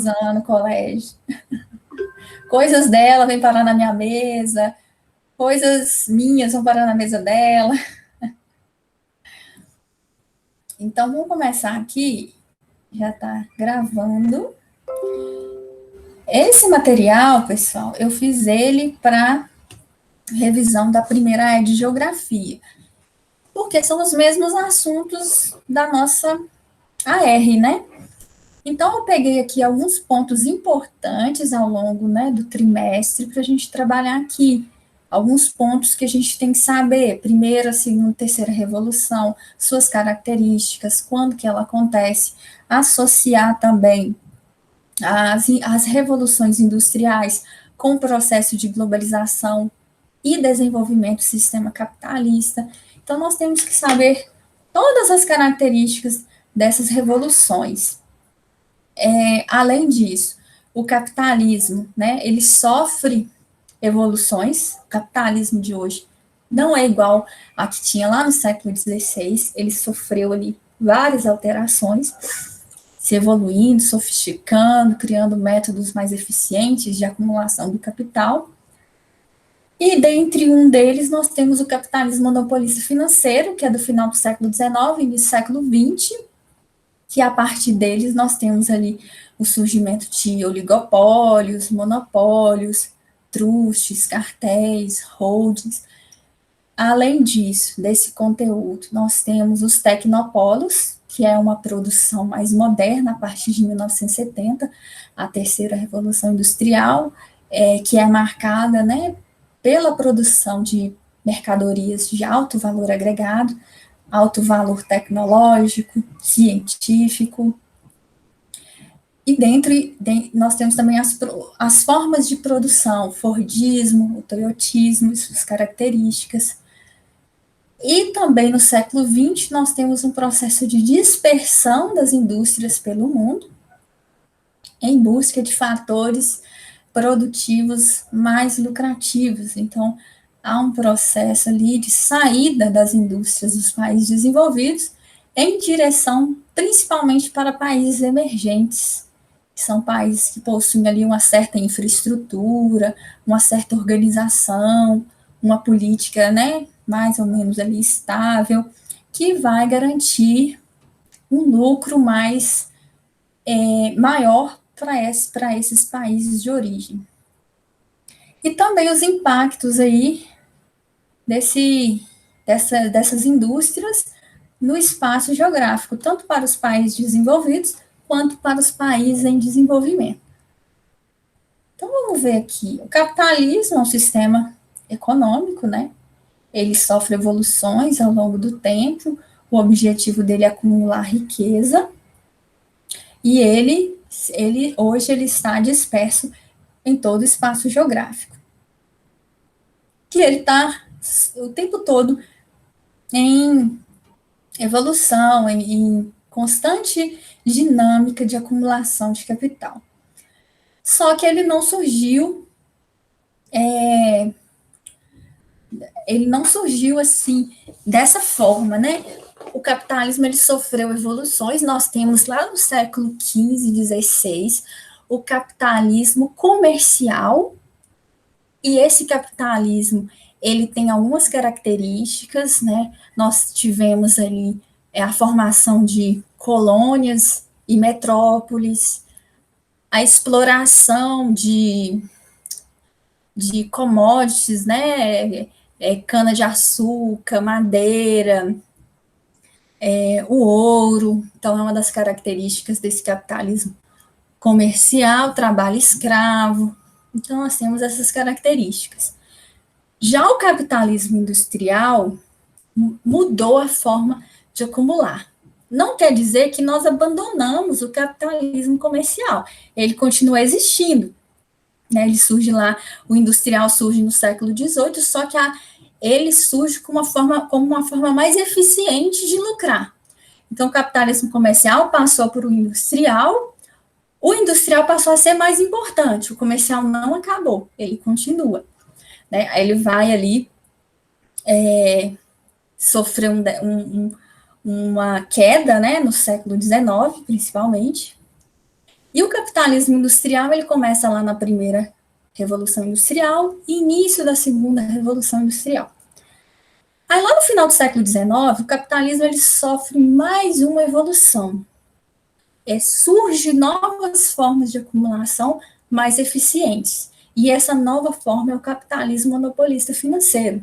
no colégio. Coisas dela vêm parar na minha mesa, coisas minhas vão parar na mesa dela. Então, vamos começar aqui. Já está gravando. Esse material, pessoal, eu fiz ele para revisão da primeira de geografia, porque são os mesmos assuntos da nossa AR, né? Então, eu peguei aqui alguns pontos importantes ao longo, né, do trimestre para a gente trabalhar aqui. Alguns pontos que a gente tem que saber, primeira, segunda, terceira revolução, suas características, quando que ela acontece, associar também as revoluções industriais com o processo de globalização e desenvolvimento do sistema capitalista. Então, nós temos que saber todas as características dessas revoluções. Além disso, o capitalismo, né, ele sofre evoluções. O capitalismo de hoje não é igual a que tinha lá no século XVI, ele sofreu ali várias alterações, se evoluindo, sofisticando, criando métodos mais eficientes de acumulação do capital. E dentre um deles, nós temos o capitalismo monopolista financeiro, que é do final do século XIX, início do século XX, que a partir deles nós temos ali o surgimento de oligopólios, monopólios, trustes, cartéis, holdings. Além disso, desse conteúdo, nós temos os tecnopolos, que é uma produção mais moderna, a partir de 1970, a terceira revolução industrial, que é marcada, né, pela produção de mercadorias de alto valor agregado, alto valor tecnológico, científico. E nós temos também as formas de produção, Fordismo, o Toyotismo e suas características. E também no século XX nós temos um processo de dispersão das indústrias pelo mundo, em busca de fatores produtivos mais lucrativos. Então, há um processo ali de saída das indústrias dos países desenvolvidos em direção principalmente para países emergentes, que são países que possuem ali uma certa infraestrutura, uma certa organização, uma política, né, mais ou menos ali estável, que vai garantir um lucro mais maior para esses países de origem. E também os impactos aí dessas indústrias no espaço geográfico, tanto para os países desenvolvidos quanto para os países em desenvolvimento. Então, vamos ver aqui. O capitalismo é um sistema econômico, né? Ele sofre evoluções ao longo do tempo, o objetivo dele é acumular riqueza, e hoje ele está disperso em todo o espaço geográfico. Que ele está o tempo todo em evolução, em constante dinâmica de acumulação de capital. Só que ele não surgiu assim, dessa forma, né? O capitalismo, ele sofreu evoluções, nós temos lá no século XV e XVI o capitalismo comercial, e esse capitalismo, ele tem algumas características, né? Nós tivemos ali a formação de colônias e metrópoles, a exploração de commodities, né? Cana-de-açúcar, madeira, o ouro. Então, é uma das características desse capitalismo comercial, trabalho escravo. Então, nós temos essas características. Já o capitalismo industrial mudou a forma de acumular. Não quer dizer que nós abandonamos o capitalismo comercial. Ele continua existindo. Né? Ele surge lá, o industrial surge no século XVIII, só que ele surge como uma forma mais eficiente de lucrar. Então, o capitalismo comercial passou por o industrial passou a ser mais importante, o comercial não acabou, ele continua. Né? Ele vai ali sofrer uma queda, né, no século XIX, principalmente, E o capitalismo industrial, ele começa lá na primeira Revolução Industrial e início da segunda Revolução Industrial. Aí, lá no final do século XIX, o capitalismo ele sofre mais uma evolução. Surgem novas formas de acumulação mais eficientes. E essa nova forma é o capitalismo monopolista financeiro.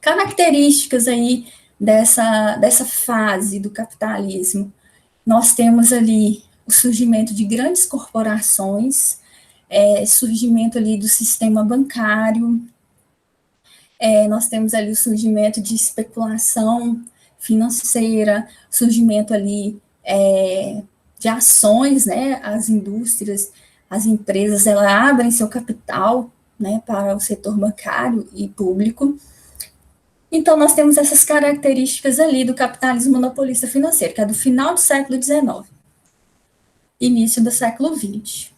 Características aí dessa fase do capitalismo. Nós temos ali o surgimento de grandes corporações, surgimento ali do sistema bancário, nós temos ali o surgimento de especulação financeira, surgimento ali de ações, né, as indústrias, as empresas, elas abrem seu capital, né, para o setor bancário e público. Então, nós temos essas características ali do capitalismo monopolista financeiro, que é do final do século XIX, início do século XX.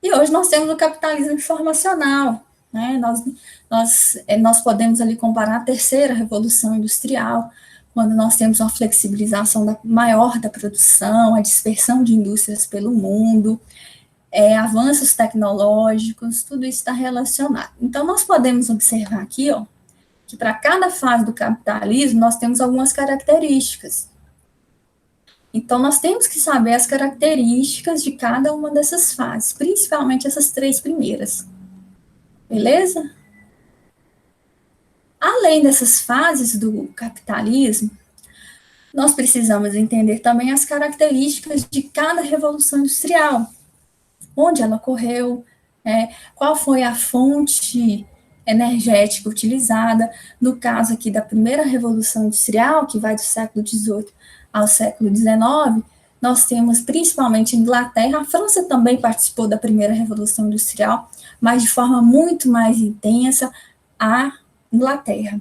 E hoje nós temos o capitalismo informacional, né? Nós podemos ali comparar a terceira revolução industrial, quando nós temos uma flexibilização maior da produção, a dispersão de indústrias pelo mundo, avanços tecnológicos, tudo isso está relacionado. Então, nós podemos observar aqui, ó, que para cada fase do capitalismo, nós temos algumas características. Então, nós temos que saber as características de cada uma dessas fases, principalmente essas 3 primeiras. Beleza? Além dessas fases do capitalismo, nós precisamos entender também as características de cada revolução industrial, onde ela ocorreu, qual foi a fonte energética utilizada. No caso aqui da primeira revolução industrial, que vai do século XVIII ao século XIX, nós temos principalmente a Inglaterra. A França também participou da primeira revolução industrial, mas de forma muito mais intensa a Inglaterra.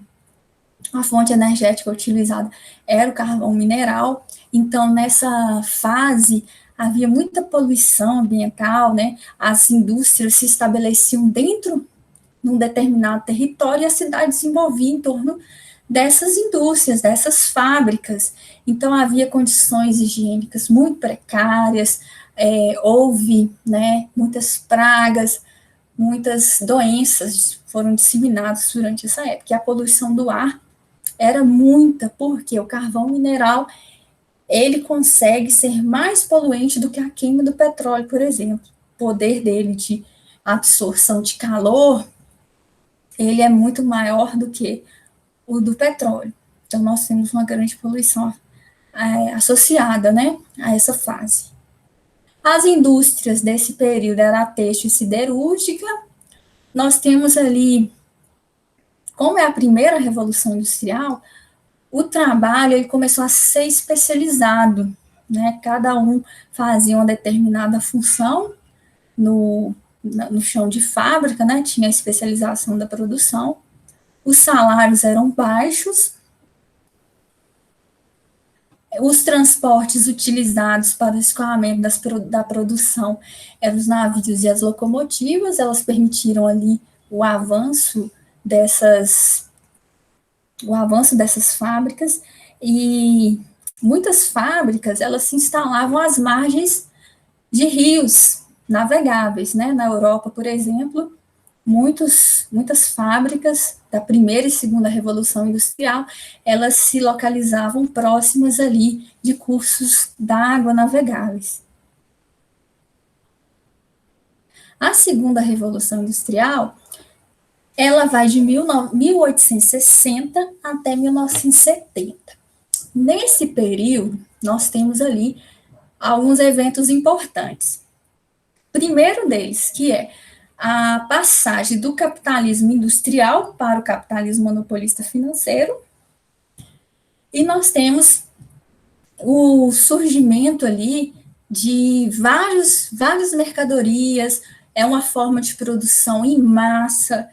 A fonte energética utilizada era o carvão mineral. Então, nessa fase, havia muita poluição ambiental, né? As indústrias se estabeleciam dentro de um determinado território e a cidade desenvolvia em torno dessas indústrias, dessas fábricas. Então, havia condições higiênicas muito precárias, houve, né, muitas pragas, muitas doenças foram disseminadas durante essa época. E a poluição do ar era muita, porque o carvão mineral, ele consegue ser mais poluente do que a queima do petróleo, por exemplo. O poder dele de absorção de calor, ele é muito maior do que o do petróleo. Então, nós temos uma grande poluição associada, né, a essa fase. As indústrias desse período eram a têxtil e siderúrgica. Nós temos ali, como é a primeira revolução industrial, o trabalho ele começou a ser especializado, né? Cada um fazia uma determinada função no chão de fábrica, né? Tinha a especialização da produção. Os salários eram baixos. Os transportes utilizados para o escoamento da produção eram os navios e as locomotivas. Elas permitiram ali o avanço dessas fábricas, e muitas fábricas, elas se instalavam às margens de rios navegáveis, né? Na Europa, por exemplo, muitas fábricas da primeira e segunda revolução industrial, elas se localizavam próximas ali de cursos d'água navegáveis. A segunda revolução industrial, ela vai de 1860 até 1970. Nesse período, nós temos ali alguns eventos importantes. Primeiro deles, que é a passagem do capitalismo industrial para o capitalismo monopolista financeiro, e nós temos o surgimento ali de várias mercadorias, é uma forma de produção em massa.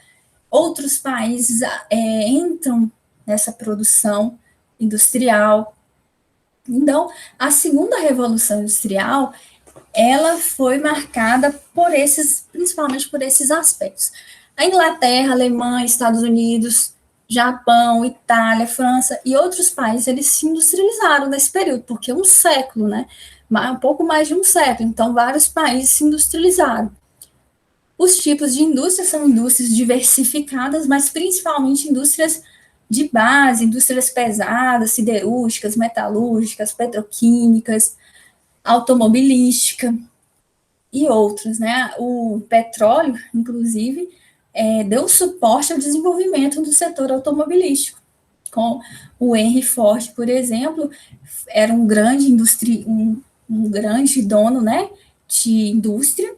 Outros países entram nessa produção industrial. Então, a segunda revolução industrial, ela foi marcada principalmente por esses aspectos. A Inglaterra, a Alemanha, Estados Unidos, Japão, Itália, França e outros países, eles se industrializaram nesse período, porque é um século, né? um pouco mais de um século. Então, vários países se industrializaram. Os tipos de indústria são indústrias diversificadas, mas principalmente indústrias de base, indústrias pesadas, siderúrgicas, metalúrgicas, petroquímicas, automobilística e outras, né? O petróleo, inclusive, deu suporte ao desenvolvimento do setor automobilístico. Com o Henry Ford, por exemplo, era um grande um grande dono, né, de indústria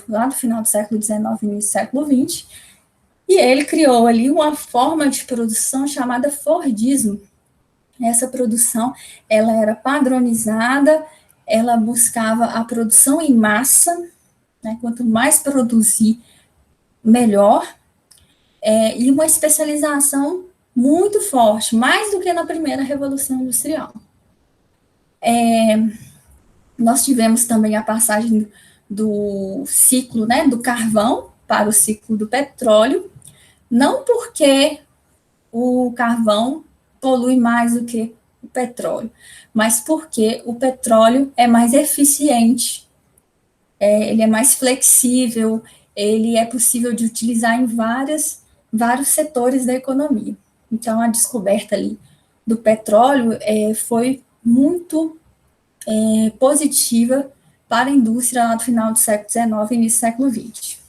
lá do final do século XIX e início do século XX, e ele criou ali uma forma de produção chamada Fordismo. Essa produção, ela era padronizada, ela buscava a produção em massa, né, quanto mais produzir, melhor, e uma especialização muito forte, mais do que na primeira Revolução Industrial. Nós tivemos também a passagem do ciclo, né, do carvão para o ciclo do petróleo, não porque o carvão polui mais do que o petróleo, mas porque o petróleo é mais eficiente, ele é mais flexível, ele é possível de utilizar em vários setores da economia. Então, a descoberta ali do petróleo foi muito positiva para a indústria lá do final do século XIX e início do século XX.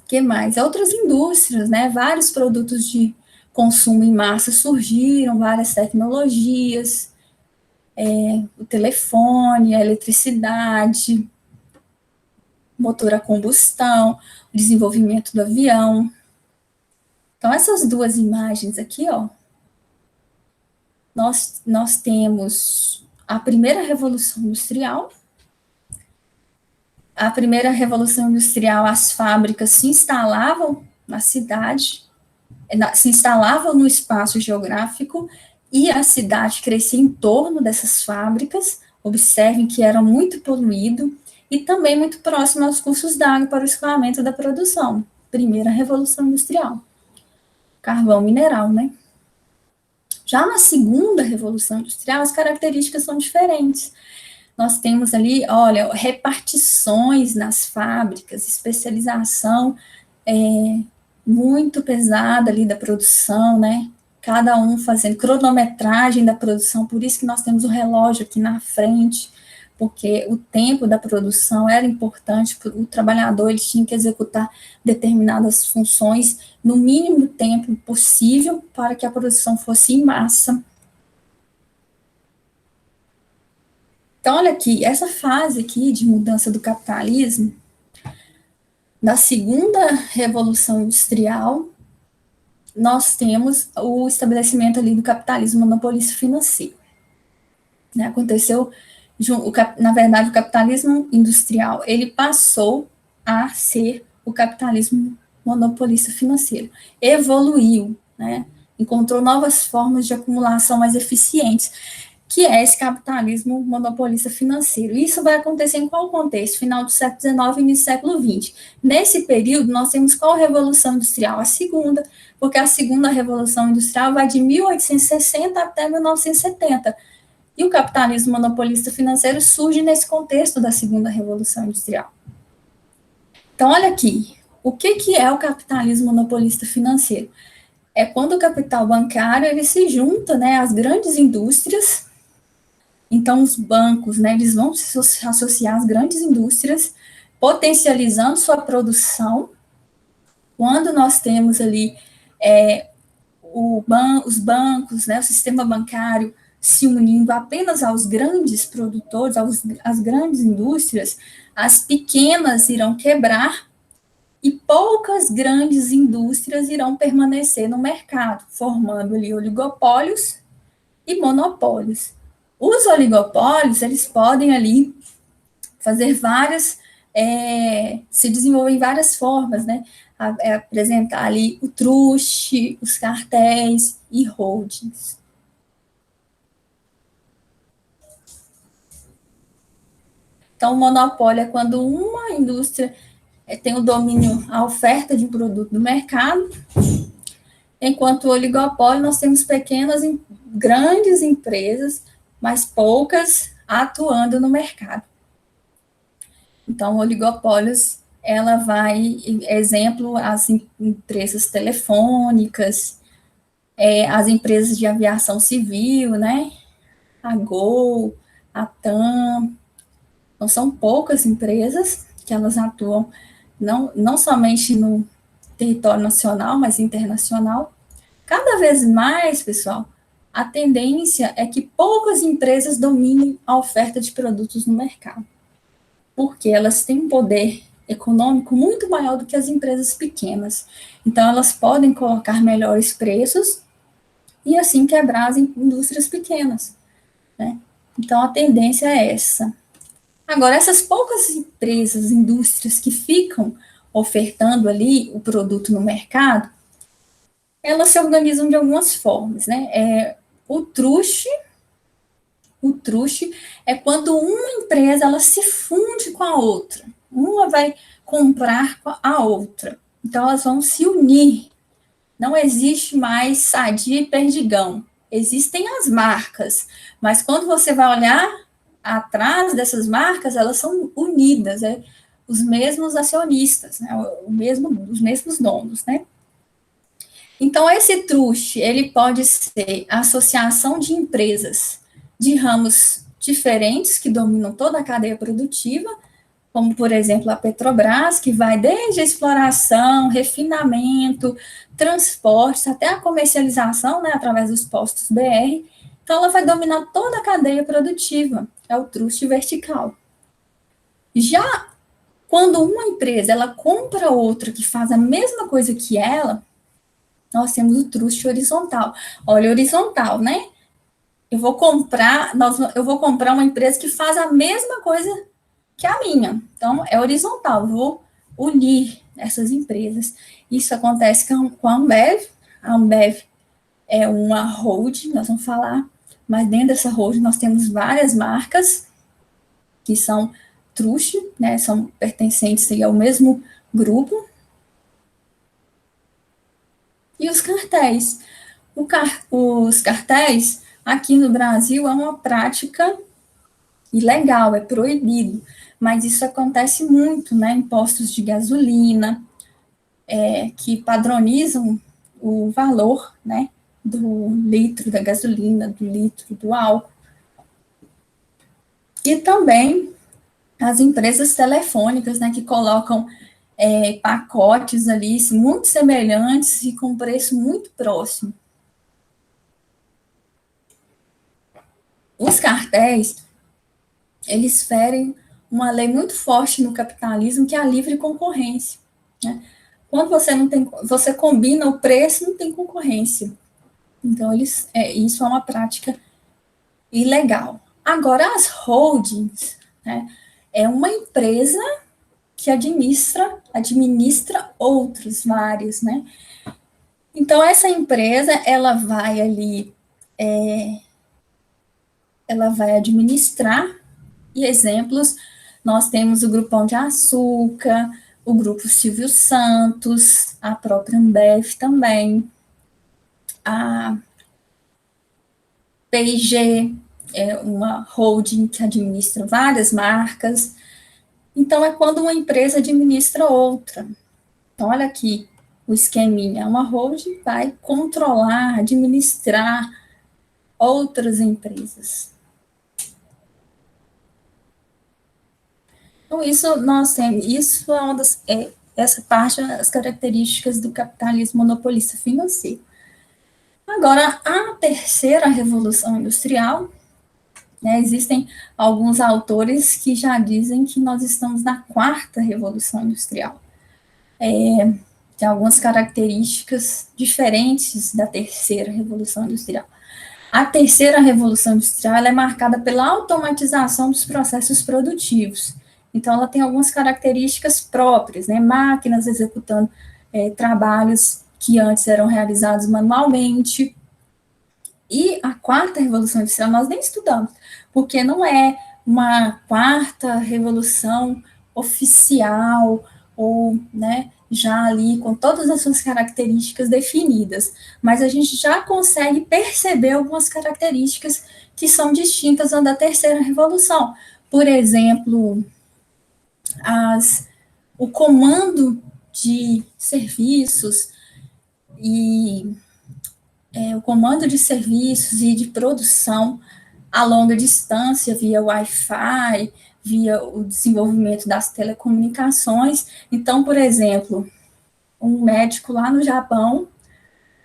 Que mais? Outras indústrias, né? Vários produtos de consumo em massa surgiram, várias tecnologias, o telefone, a eletricidade, motor a combustão, o desenvolvimento do avião. Então, essas duas imagens aqui, ó, nós temos a primeira Revolução Industrial. A primeira Revolução Industrial, as fábricas se instalavam na cidade, se instalavam no espaço geográfico e a cidade crescia em torno dessas fábricas. Observem que era muito poluído e também muito próximo aos cursos d'água para o escoamento da produção. Primeira Revolução Industrial. Carvão mineral, né? Já na segunda Revolução Industrial, as características são diferentes. Nós temos ali, olha, repartições nas fábricas, especialização muito pesada ali da produção, né? Cada um fazendo cronometragem da produção, por isso que nós temos o relógio aqui na frente, porque o tempo da produção era importante, o trabalhador ele tinha que executar determinadas funções no mínimo tempo possível para que a produção fosse em massa. Então, olha aqui, essa fase aqui de mudança do capitalismo, na segunda Revolução Industrial, nós temos o estabelecimento ali do capitalismo monopolista financeiro. Né? Aconteceu, na verdade, o capitalismo industrial, ele passou a ser o capitalismo monopolista financeiro. Evoluiu, né? Encontrou novas formas de acumulação mais eficientes, que é esse capitalismo monopolista financeiro. Isso vai acontecer em qual contexto? Final do século XIX e início do século XX. Nesse período, nós temos qual revolução industrial? A segunda, porque a segunda revolução industrial vai de 1860 até 1970. E o capitalismo monopolista financeiro surge nesse contexto da segunda revolução industrial. Então, olha aqui, o que é o capitalismo monopolista financeiro? É quando o capital bancário ele se junta, né, às grandes indústrias. Então, os bancos, né, eles vão se associar às grandes indústrias, potencializando sua produção. Quando nós temos ali os bancos, né, o sistema bancário se unindo apenas aos grandes produtores, às grandes indústrias, as pequenas irão quebrar e poucas grandes indústrias irão permanecer no mercado, formando ali oligopólios e monopólios. Os oligopólios, eles podem ali fazer se desenvolver em várias formas, né? Apresentar ali o truste, os cartéis e holdings. Então, o monopólio é quando uma indústria tem o domínio, a oferta de um produto no mercado, enquanto o oligopólio nós temos pequenas, grandes empresas mas poucas atuando no mercado. Então, oligopólios, ela vai, exemplo, as empresas telefônicas, as empresas de aviação civil, né? A Gol, a TAM. Então, são poucas empresas que elas atuam não somente no território nacional, mas internacional. Cada vez mais, pessoal, a tendência é que poucas empresas dominem a oferta de produtos no mercado, porque elas têm um poder econômico muito maior do que as empresas pequenas. Então, elas podem colocar melhores preços e assim quebrar as indústrias pequenas, né? Então, a tendência é essa. Agora, essas poucas empresas, indústrias que ficam ofertando ali o produto no mercado, elas se organizam de algumas formas, né? O truste, o truste é quando uma empresa ela se funde com a outra. Uma vai comprar com a outra. Então, elas vão se unir. Não existe mais Sadia e Perdigão. Existem as marcas, mas quando você vai olhar atrás dessas marcas, elas são unidas, os mesmos acionistas, né? Os mesmos donos, né? Então, esse truste, ele pode ser a associação de empresas de ramos diferentes que dominam toda a cadeia produtiva, como, por exemplo, a Petrobras, que vai desde a exploração, refinamento, transportes, até a comercialização, né, através dos postos BR. Então, ela vai dominar toda a cadeia produtiva, é o truste vertical. Já quando uma empresa ela compra outra que faz a mesma coisa que ela, nós temos o truste horizontal. Olha, horizontal, né? Eu vou comprar uma empresa que faz a mesma coisa que a minha. Então, é horizontal, eu vou unir essas empresas. Isso acontece com a Ambev. A Ambev é uma holding, nós vamos falar, mas dentro dessa holding nós temos várias marcas que são truste, né, são pertencentes ao mesmo grupo. E os cartéis. Os cartéis, aqui no Brasil, é uma prática ilegal, é proibido, mas isso acontece muito, né, em postos de gasolina, que padronizam o valor, né, do litro da gasolina, do litro do álcool. E também as empresas telefônicas, né, que colocam pacotes ali muito semelhantes e com preço muito próximo. Os cartéis, eles ferem uma lei muito forte no capitalismo, que é a livre concorrência, né? Quando você não tem, você combina o preço, não tem concorrência. Então, isso é uma prática ilegal. Agora, as holdings, né, é uma empresa que administra outras várias, né? Então, essa empresa, ela vai ali, ela vai administrar, e exemplos, nós temos o Grupão de Açúcar, o Grupo Silvio Santos, a própria Ambev também, a P&G, é uma holding que administra várias marcas. Então, é quando uma empresa administra outra. Então, olha aqui o esqueminha. Uma holding vai controlar, administrar outras empresas. Então, isso é uma essa parte das características do capitalismo monopolista financeiro. Agora, a terceira revolução industrial, né, existem alguns autores que já dizem que nós estamos na quarta revolução industrial. Tem algumas características diferentes da terceira revolução industrial. A terceira revolução industrial é marcada pela automatização dos processos produtivos. Então, ela tem algumas características próprias, né? Máquinas executando trabalhos que antes eram realizados manualmente. E a quarta revolução industrial nós nem estudamos, porque não é uma quarta revolução oficial ou, né, já ali com todas as suas características definidas, mas a gente já consegue perceber algumas características que são distintas da terceira revolução. Por exemplo, o comando de serviços e o comando de serviços e de produção a longa distância via Wi-Fi, via o desenvolvimento das telecomunicações. Então, por exemplo, um médico lá no Japão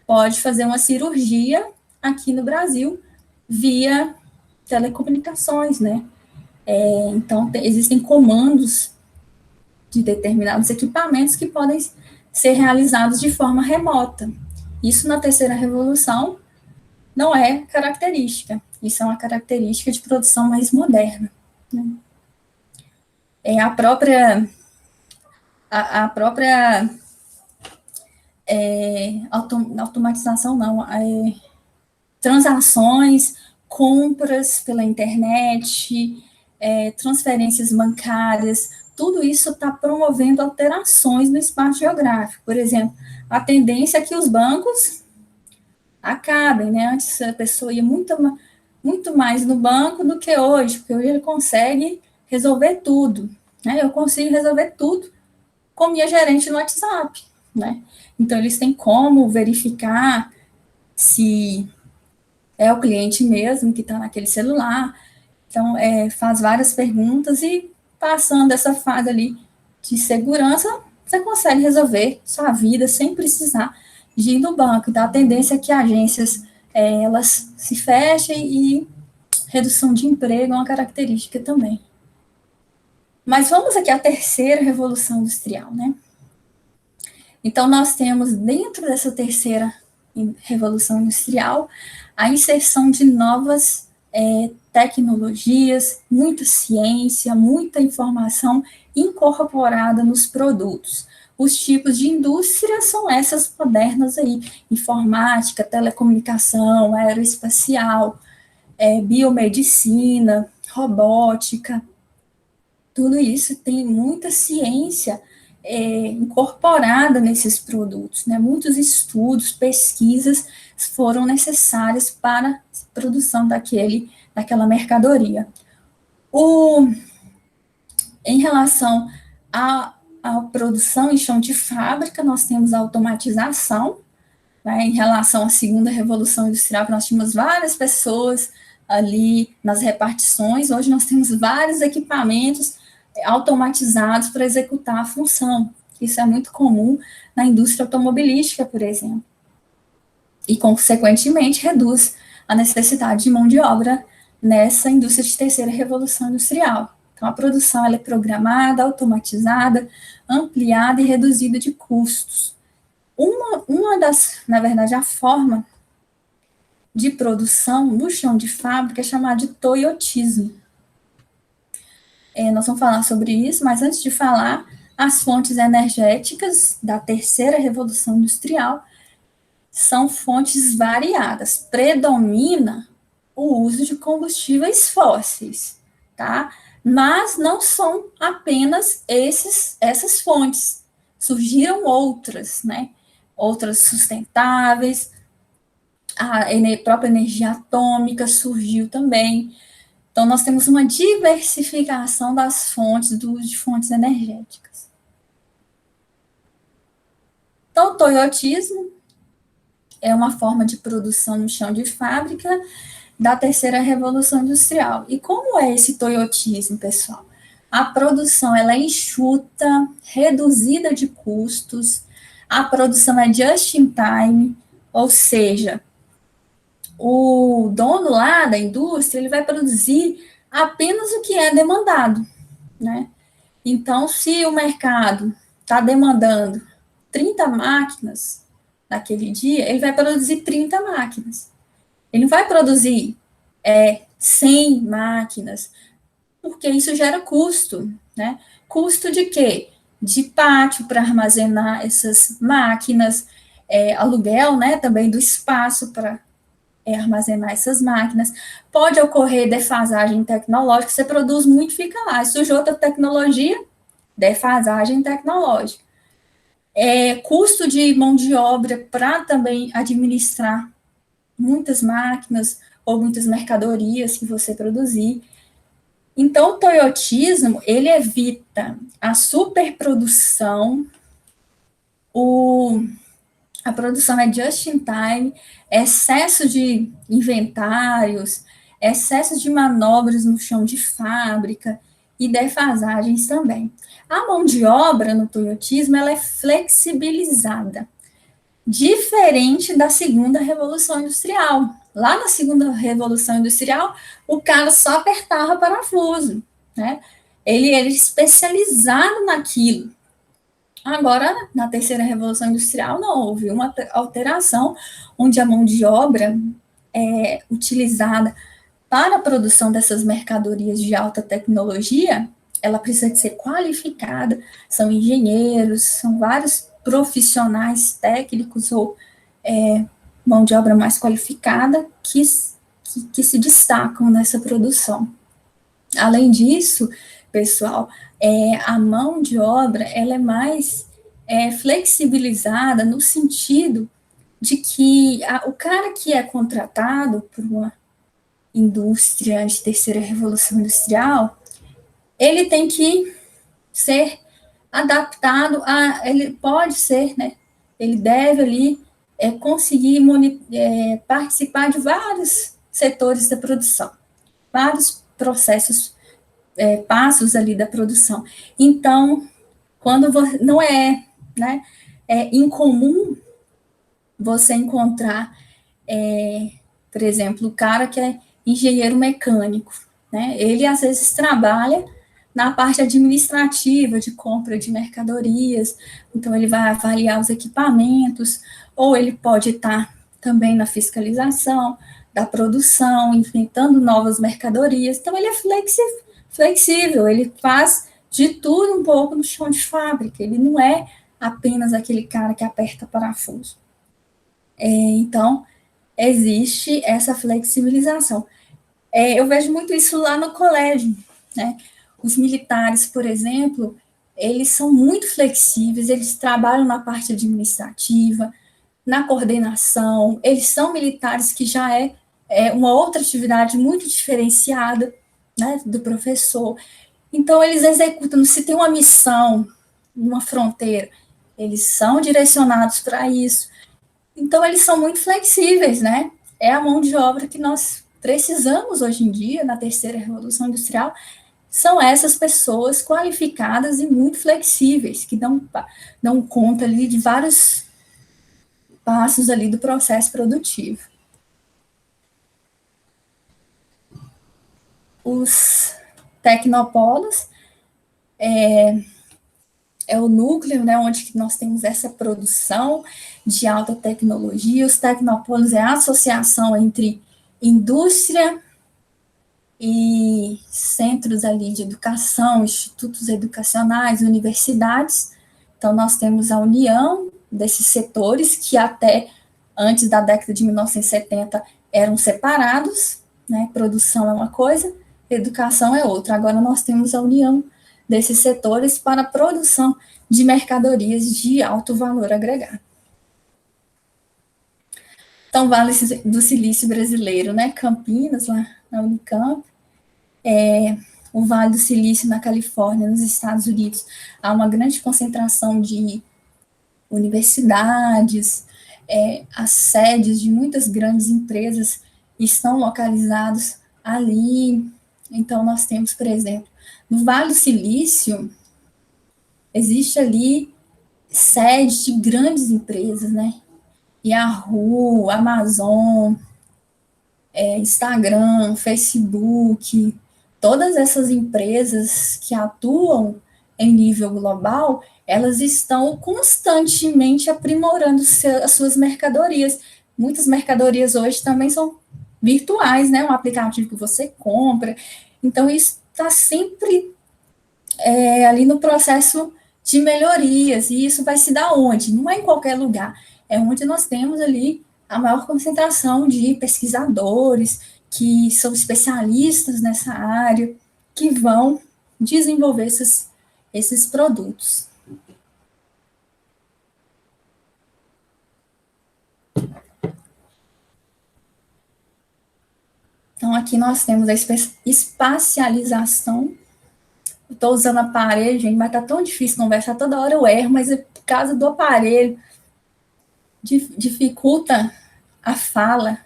pode fazer uma cirurgia aqui no Brasil via telecomunicações, né? Então, existem comandos de determinados equipamentos que podem ser realizados de forma remota. Isso na terceira revolução não é característica, isso é uma característica de produção mais moderna. Né? A própria automatização, não, transações, compras pela internet, transferências bancárias, tudo isso está promovendo alterações no espaço geográfico. Por exemplo, a tendência é que os bancos acabem, né? Antes a pessoa ia muito mais no banco do que hoje, porque hoje ele consegue resolver tudo, né? Eu consigo resolver tudo com minha gerente no WhatsApp, né? Então, eles têm como verificar se é o cliente mesmo que está naquele celular. Então, faz várias perguntas e passando essa fase ali de segurança, você consegue resolver sua vida sem precisar de ir no banco. Então, a tendência é que agências, elas se fechem e redução de emprego é uma característica também. Mas vamos aqui à terceira revolução industrial, né? Então, nós temos dentro dessa terceira revolução industrial a inserção de novas tecnologias, muita ciência, muita informação incorporada nos produtos. Os tipos de indústria são essas modernas aí, informática, telecomunicação, aeroespacial, biomedicina, robótica, tudo isso tem muita ciência incorporada nesses produtos, né? Muitos estudos, pesquisas foram necessárias para a produção daquela mercadoria. Em relação à produção em chão de fábrica, nós temos a automatização, né? Em relação à segunda revolução industrial, que nós tínhamos várias pessoas ali nas repartições, hoje nós temos vários equipamentos automatizados para executar a função. Isso é muito comum na indústria automobilística, por exemplo. E, consequentemente, reduz a necessidade de mão de obra nessa indústria de terceira revolução industrial. Então, a produção ela é programada, automatizada, ampliada e reduzida de custos. Na verdade, a forma de produção no chão de fábrica é chamada de toyotismo. Nós vamos falar sobre isso, mas antes de falar, as fontes energéticas da terceira revolução industrial são fontes variadas. Predomina o uso de combustíveis fósseis, tá? Mas não são apenas essas fontes. Surgiram outras, né? Outras sustentáveis, a própria energia atômica surgiu também. Então, nós temos uma diversificação das fontes, do uso de fontes energéticas. Então, o toyotismo é uma forma de produção no chão de fábrica da terceira revolução industrial. E como é esse toyotismo, pessoal? A produção ela é enxuta, reduzida de custos, a produção é just in time, ou seja, o dono lá da indústria, ele vai produzir apenas o que é demandado, né? Então, se o mercado está demandando 30 máquinas naquele dia, ele vai produzir 30 máquinas. Ele não vai produzir 100 máquinas, porque isso gera custo, né? Custo de quê? De pátio para armazenar essas máquinas, aluguel, né? Também do espaço para armazenar essas máquinas. Pode ocorrer defasagem tecnológica, você produz muito, fica lá. Surge outra tecnologia, defasagem tecnológica. Custo de mão de obra para também administrar muitas máquinas ou muitas mercadorias que você produzir. Então, o toyotismo, ele evita a superprodução, a produção é just in time, excesso de inventários, excesso de manobras no chão de fábrica e defasagens também. A mão de obra no toyotismo, ela é flexibilizada, diferente da segunda revolução industrial. Lá na segunda revolução industrial, o cara só apertava parafuso, né? Ele era especializado naquilo. Agora, na terceira revolução industrial, não houve uma alteração onde a mão de obra utilizada para a produção dessas mercadorias de alta tecnologia, ela precisa de ser qualificada, são engenheiros, são vários profissionais técnicos ou mão de obra mais qualificada que se destacam nessa produção. Além disso, pessoal, a mão de obra ela é mais flexibilizada no sentido de que o cara que é contratado por uma indústria de terceira revolução industrial, ele tem que ser adaptado ele pode ser, né, ele deve ali conseguir participar de vários setores da produção, vários processos, passos ali da produção. Então, quando não é, né, incomum você encontrar, por exemplo, o cara que é engenheiro mecânico, né? Ele às vezes trabalha na parte administrativa de compra de mercadorias, então ele vai avaliar os equipamentos, ou ele pode estar também na fiscalização da produção, inventando novas mercadorias. Então ele é flexível, ele faz de tudo um pouco no chão de fábrica, ele não é apenas aquele cara que aperta parafuso. Então, existe essa flexibilização. Eu vejo muito isso lá no colégio, né? Os militares, por exemplo, eles são muito flexíveis, eles trabalham na parte administrativa, na coordenação, eles são militares que já é uma outra atividade muito diferenciada, né, do professor. Então, eles executam, se tem uma missão numa fronteira, eles são direcionados para isso. Então, eles são muito flexíveis, né? É a mão de obra que nós precisamos hoje em dia, na terceira revolução industrial, são essas pessoas qualificadas e muito flexíveis, que dão conta ali de vários passos ali do processo produtivo. Os tecnopolos é o núcleo, né, onde nós temos essa produção de alta tecnologia. Os tecnopolos é a associação entre indústria e centros ali de educação, institutos educacionais, universidades. Então, nós temos a união desses setores que até antes da década de 1970 eram separados, né? Produção é uma coisa, educação é outra. Agora nós temos a união desses setores para a produção de mercadorias de alto valor agregado. Então, Vale do Silício brasileiro, né? Campinas, lá na Unicamp, o Vale do Silício na Califórnia, nos Estados Unidos, há uma grande concentração de universidades, as sedes de muitas grandes empresas estão localizadas ali. Então, nós temos, por exemplo, no Vale do Silício, existe ali sede de grandes empresas, né? Yahoo, Amazon, Instagram, Facebook, todas essas empresas que atuam em nível global, elas estão constantemente aprimorando as suas mercadorias. Muitas mercadorias hoje também são virtuais, né? Um aplicativo que você compra. Então, isso está sempre ali no processo de melhorias, e isso vai se dar onde? Não é em qualquer lugar, é onde nós temos ali a maior concentração de pesquisadores que são especialistas nessa área, que vão desenvolver esses produtos. Então, aqui nós temos a espacialização. Estou usando aparelho, gente, mas tá tão difícil conversar, toda hora eu erro, mas é por causa do aparelho, dificulta a fala,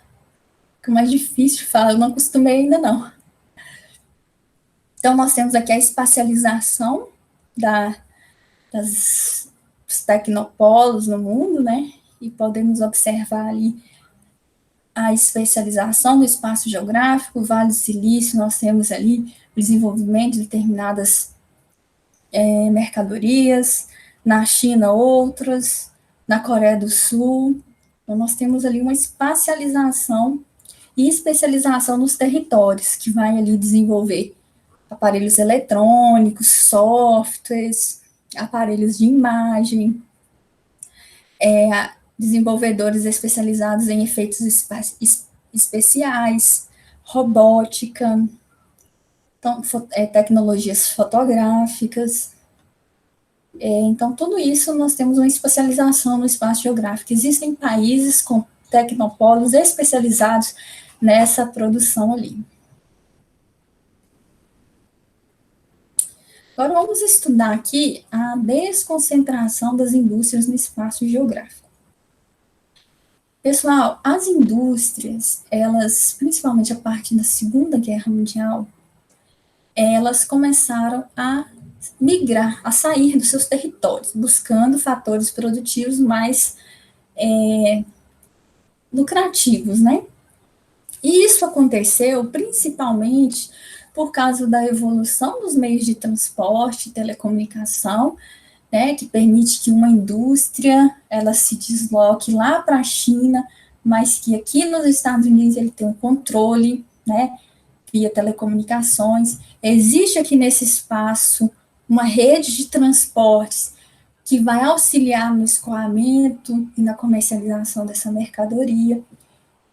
fica mais difícil de falar, eu não acostumei ainda não. Então, nós temos aqui a espacialização dos tecnopolos no mundo, né? E podemos observar ali a especialização do espaço geográfico, o Vale do Silício, nós temos ali o desenvolvimento de determinadas mercadorias, na China outras, na Coreia do Sul. Então, nós temos ali uma espacialização e especialização nos territórios, que vai ali desenvolver aparelhos eletrônicos, softwares, aparelhos de imagem, desenvolvedores especializados em efeitos especiais, robótica, então, tecnologias fotográficas. Então, tudo isso nós temos uma especialização no espaço geográfico. Existem países com tecnopolos especializados nessa produção ali. Agora vamos estudar aqui a desconcentração das indústrias no espaço geográfico. Pessoal, as indústrias, elas, principalmente a partir da Segunda Guerra Mundial, elas começaram a migrar, a sair dos seus territórios, buscando fatores produtivos mais lucrativos, né? E isso aconteceu principalmente por causa da evolução dos meios de transporte, telecomunicação, né, que permite que uma indústria ela se desloque lá para a China, mas que aqui nos Estados Unidos ele tem um controle, né, via telecomunicações. Existe aqui nesse espaço uma rede de transportes que vai auxiliar no escoamento e na comercialização dessa mercadoria.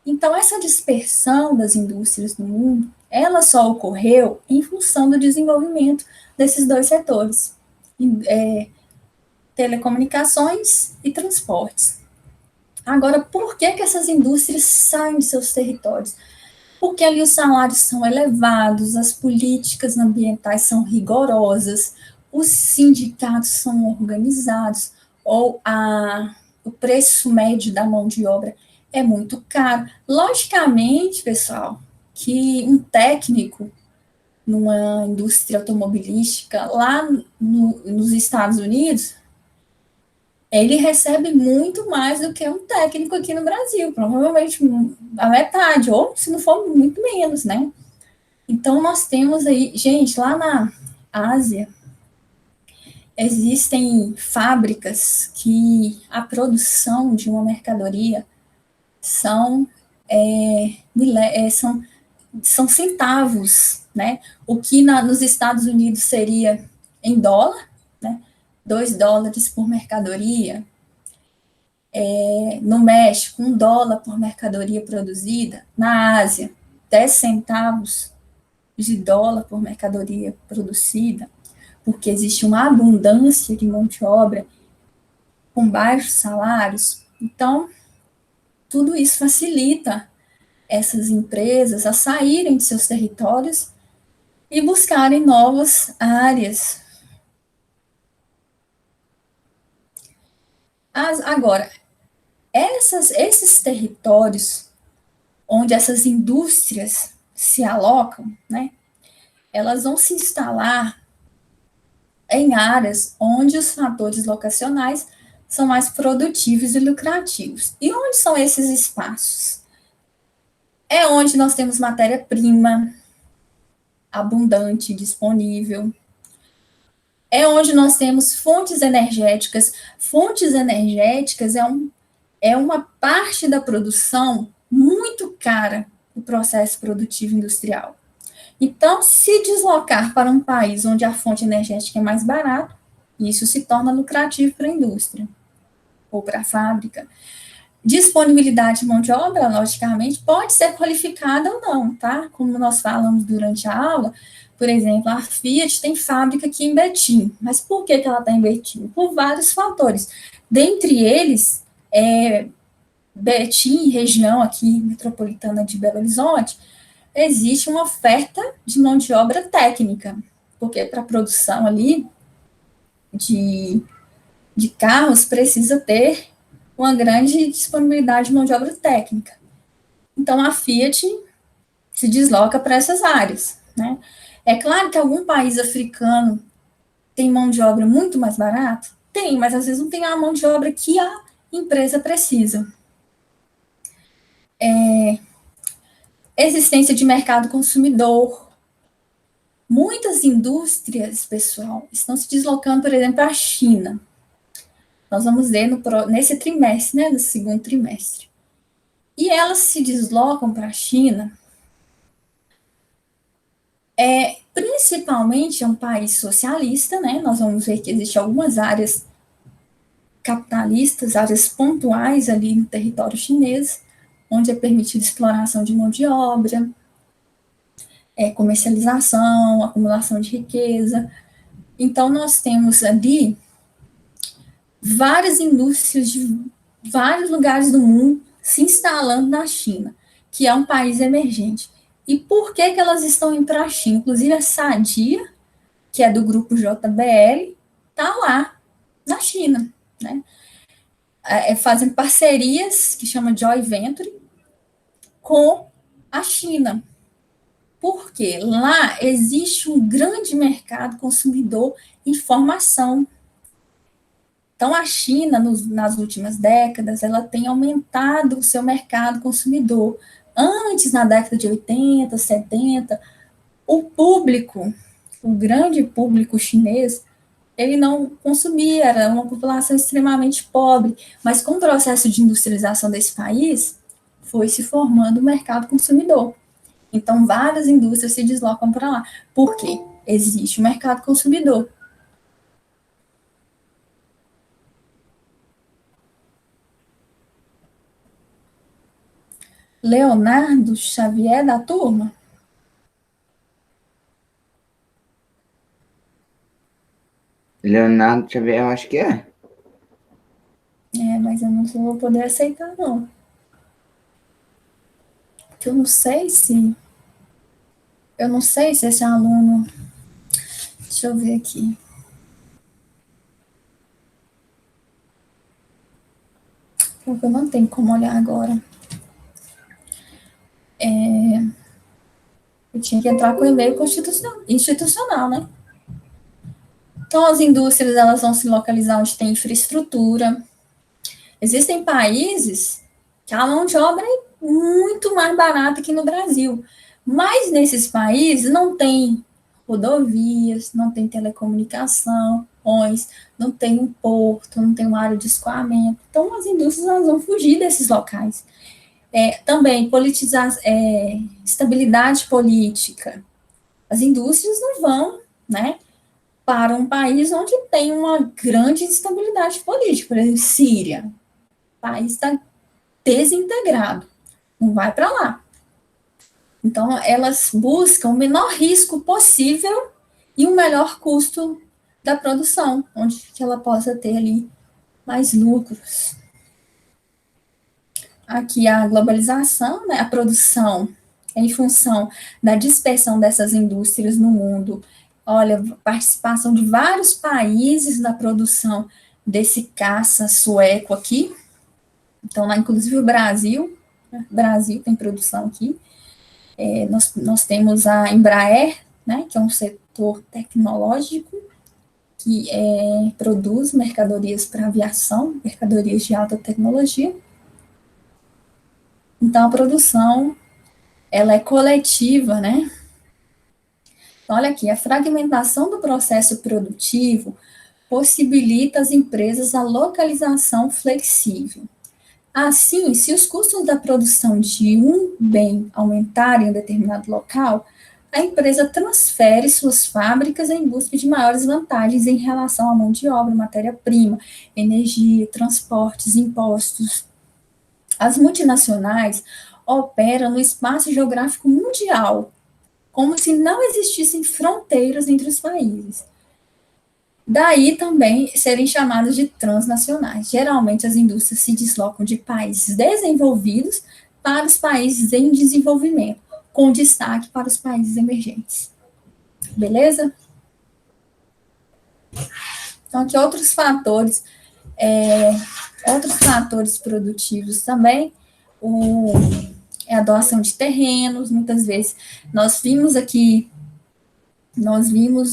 Então, essa dispersão das indústrias no mundo, ela só ocorreu em função do desenvolvimento desses dois setores, telecomunicações e transportes. Agora, por que essas indústrias saem de seus territórios? Porque ali os salários são elevados, as políticas ambientais são rigorosas, os sindicatos são organizados, ou o preço médio da mão de obra é muito caro. Logicamente, pessoal, que um técnico numa indústria automobilística lá nos Estados Unidos, ele recebe muito mais do que um técnico aqui no Brasil, provavelmente a metade, ou se não for muito menos, né? Então, nós temos aí, gente, lá na Ásia, existem fábricas que a produção de uma mercadoria são centavos, né? O que nos Estados Unidos seria em dólar, né? $2 por mercadoria. No México, $1 por mercadoria produzida. Na Ásia, 10 centavos de dólar por mercadoria produzida, porque existe uma abundância de mão de obra com baixos salários. Então, tudo isso facilita essas empresas a saírem de seus territórios e buscarem novas áreas. Agora, esses territórios onde essas indústrias se alocam, né, elas vão se instalar em áreas onde os fatores locacionais são mais produtivos e lucrativos. E onde são esses espaços? É onde nós temos matéria-prima abundante, disponível. É onde nós temos fontes energéticas. Fontes energéticas é uma parte da produção muito cara do processo produtivo industrial. Então, se deslocar para um país onde a fonte energética é mais barata, isso se torna lucrativo para a indústria ou para a fábrica. Disponibilidade de mão de obra, logicamente, pode ser qualificada ou não, tá? Como nós falamos durante a aula, por exemplo, a Fiat tem fábrica aqui em Betim. Mas por que ela está em Betim? Por vários fatores. Dentre eles, Betim, região aqui metropolitana de Belo Horizonte, existe uma oferta de mão de obra técnica, porque para a produção ali de carros precisa ter uma grande disponibilidade de mão de obra técnica. Então, a Fiat se desloca para essas áreas, né? É claro que algum país africano tem mão de obra muito mais barata? Tem, mas às vezes não tem a mão de obra que a empresa precisa. Existência de mercado consumidor. Muitas indústrias, pessoal, estão se deslocando, por exemplo, para a China. Nós vamos ver nesse trimestre, né, no segundo trimestre. E elas se deslocam para a China, principalmente é um país socialista, né? Nós vamos ver que existem algumas áreas capitalistas, áreas pontuais ali no território chinês, onde é permitida exploração de mão de obra, comercialização, acumulação de riqueza. Então, nós temos ali várias indústrias de vários lugares do mundo se instalando na China, que é um país emergente. E por que elas estão indo para a China? Inclusive, a Sadia, que é do grupo JBL, está lá, na China, né? Fazendo parcerias, que chama Joint Venture, com a China. Porque lá existe um grande mercado consumidor em formação. Então, a China, nas últimas décadas, ela tem aumentado o seu mercado consumidor. Antes, na década de 80, 70, o grande público chinês, ele não consumia, era uma população extremamente pobre, mas com o processo de industrialização desse país, foi se formando o mercado consumidor. Então, várias indústrias se deslocam para lá. Por quê? Existe o mercado consumidor. Leonardo Xavier da turma? Leonardo Xavier, eu acho que é. Mas eu não vou poder aceitar, não. Porque eu não sei se... Eu não sei se esse aluno... Deixa eu ver aqui. Porque eu não tenho como olhar agora. Eu tinha que entrar com e-mail institucional, né? Então, as indústrias, elas vão se localizar onde tem infraestrutura. Existem países que a mão de obra é muito mais barata que no Brasil. Mas nesses países não tem rodovias, não tem telecomunicações, não tem um porto, não tem uma área de escoamento. Então, as indústrias elas vão fugir desses locais. Também, estabilidade política. As indústrias não vão, né, para um país onde tem uma grande instabilidade política. Por exemplo, Síria. O país está desintegrado. Não vai para lá. Então, elas buscam o menor risco possível e o melhor custo da produção, onde que ela possa ter ali mais lucros. Aqui a globalização, né, a produção em função da dispersão dessas indústrias no mundo. Olha, participação de vários países na produção desse caça sueco aqui. Então, lá, inclusive o Brasil, né, Brasil tem produção aqui. Nós temos a Embraer, né, que é um setor tecnológico que produz mercadorias para aviação, mercadorias de alta tecnologia. Então, a produção, ela é coletiva, né? Então, olha aqui, a fragmentação do processo produtivo possibilita às empresas a localização flexível. Assim, se os custos da produção de um bem aumentarem em determinado local, a empresa transfere suas fábricas em busca de maiores vantagens em relação à mão de obra, matéria-prima, energia, transportes, impostos. As multinacionais operam no espaço geográfico mundial, como se não existissem fronteiras entre os países. Daí também serem chamadas de transnacionais. Geralmente as indústrias se deslocam de países desenvolvidos para os países em desenvolvimento. com destaque para os países emergentes. Beleza? Então, aqui outros fatores produtivos também, a doação de terrenos, muitas vezes. Nós vimos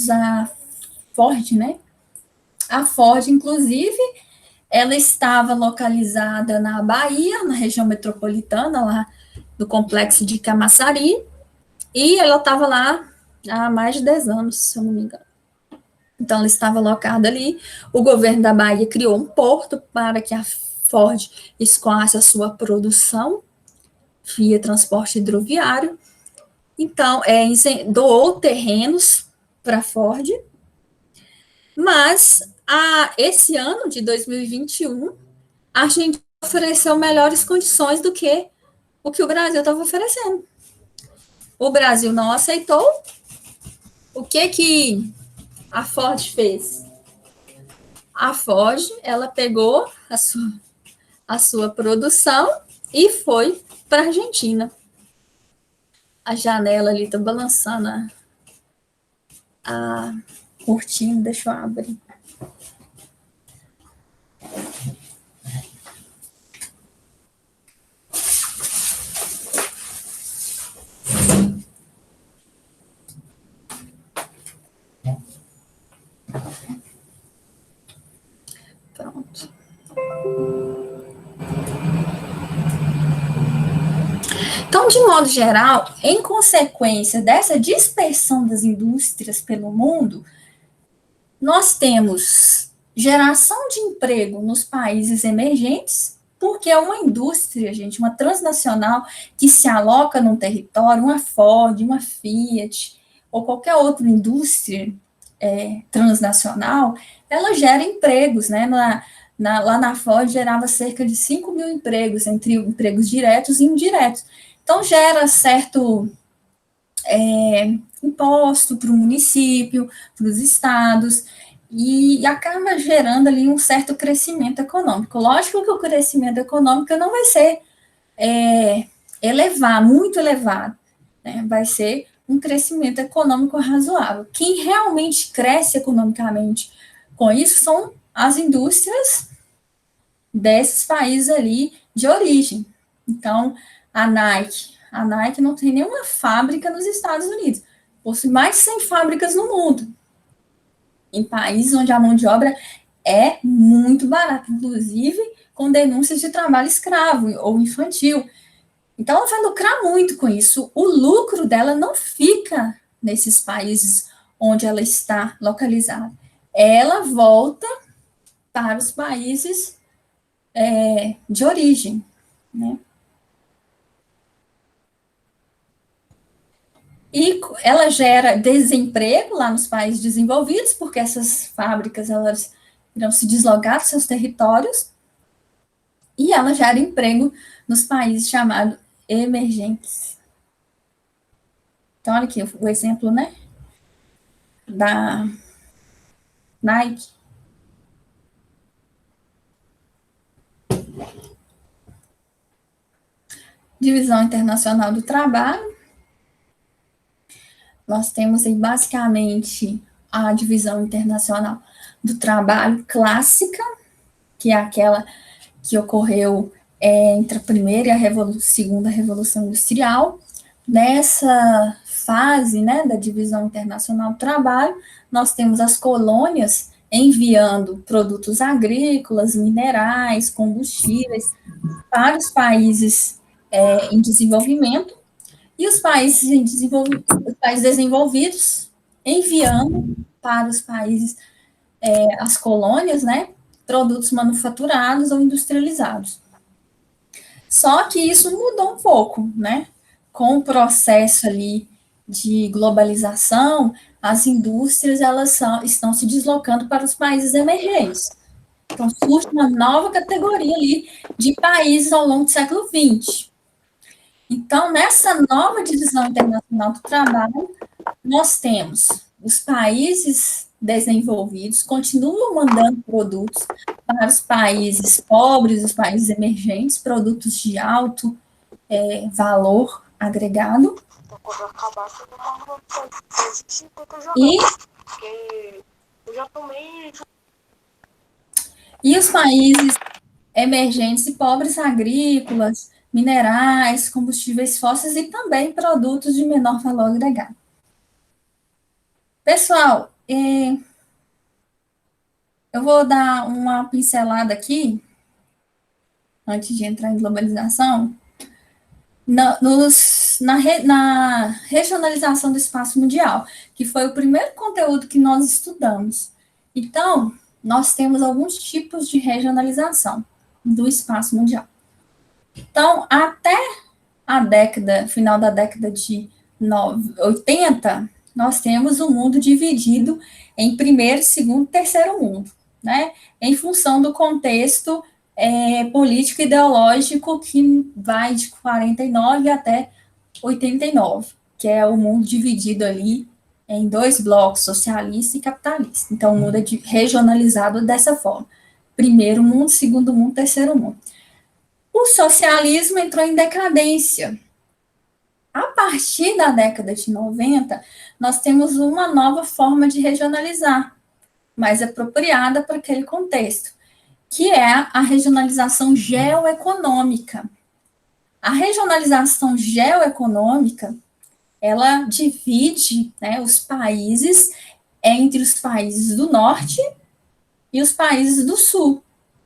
a Ford, né? A Ford, inclusive, ela estava localizada na Bahia, na região metropolitana, lá do complexo de Camaçari, e ela estava lá há mais de 10 anos, se eu não me engano. Então, ela estava alocada ali. O governo da Bahia criou um porto para que a Ford escoasse a sua produção via transporte hidroviário. Então, doou terrenos para a Ford, mas esse ano de 2021, a gente ofereceu melhores condições do que o que o Brasil estava oferecendo. O Brasil não aceitou. O que a Ford fez? A Ford, ela pegou a sua produção e foi para a Argentina. A janela ali está balançando a cortina, deixa eu abrir. Pronto. Então, de modo geral, em consequência dessa dispersão das indústrias pelo mundo, nós temos geração de emprego nos países emergentes, porque é uma indústria, gente, uma transnacional que se aloca num território, uma Ford, uma Fiat, ou qualquer outra indústria transnacional, ela gera empregos, né? Lá na Ford gerava cerca de 5 mil empregos, entre empregos diretos e indiretos. Então, gera certo imposto para o município, para os estados, e acaba gerando ali um certo crescimento econômico. Lógico que o crescimento econômico não vai ser muito elevado, né? Vai ser um crescimento econômico razoável. Quem realmente cresce economicamente com isso são as indústrias desses países ali de origem. Então, a Nike não tem nenhuma fábrica nos Estados Unidos, possui mais de 100 fábricas no mundo, em países onde a mão de obra é muito barata, inclusive com denúncias de trabalho escravo ou infantil. Então, ela vai lucrar muito com isso. O lucro dela não fica nesses países onde ela está localizada. Ela volta para os países de origem, né? E ela gera desemprego lá nos países desenvolvidos, porque essas fábricas elas irão se deslocar dos seus territórios, e ela gera emprego nos países chamados emergentes. Então, olha aqui o exemplo, né, da Nike. Divisão Internacional do Trabalho. Nós temos aí basicamente a Divisão Internacional do Trabalho clássica, que é aquela que ocorreu entre a primeira e a segunda Revolução Industrial. Nessa fase, né, da Divisão Internacional do Trabalho, nós temos as colônias enviando produtos agrícolas, minerais, combustíveis para os países em desenvolvimento, e os países desenvolvidos enviando para os países, as colônias, né, produtos manufaturados ou industrializados. Só que isso mudou um pouco, né? Com o processo ali de globalização, as indústrias estão se deslocando para os países emergentes. Então, surge uma nova categoria ali de países ao longo do século XX. Então, nessa nova divisão internacional do trabalho, nós temos os países desenvolvidos continuam mandando produtos para os países pobres, os países emergentes, produtos de alto valor agregado, quando acabar, você não manda pra existe e tenta jogar. E, Porque eu já tomei. e os países emergentes e pobres agrícolas, minerais, combustíveis fósseis e também produtos de menor valor agregado. Pessoal, eu vou dar uma pincelada aqui, antes de entrar em globalização, na regionalização do espaço mundial, que foi o primeiro conteúdo que nós estudamos. Então, nós temos alguns tipos de regionalização do espaço mundial. Então, até final da década de 80, nós temos o mundo dividido em primeiro, segundo e terceiro mundo, né? Em função do contexto político e ideológico que vai de 49 até 89, que é o mundo dividido ali em dois blocos, socialista e capitalista. Então, o mundo é regionalizado dessa forma. Primeiro mundo, segundo mundo, terceiro mundo. O socialismo entrou em decadência. A partir da década de 90, nós temos uma nova forma de regionalizar, mais apropriada para aquele contexto, que é a regionalização geoeconômica. A regionalização geoeconômica, ela divide, né, os países entre os países do norte e os países do sul.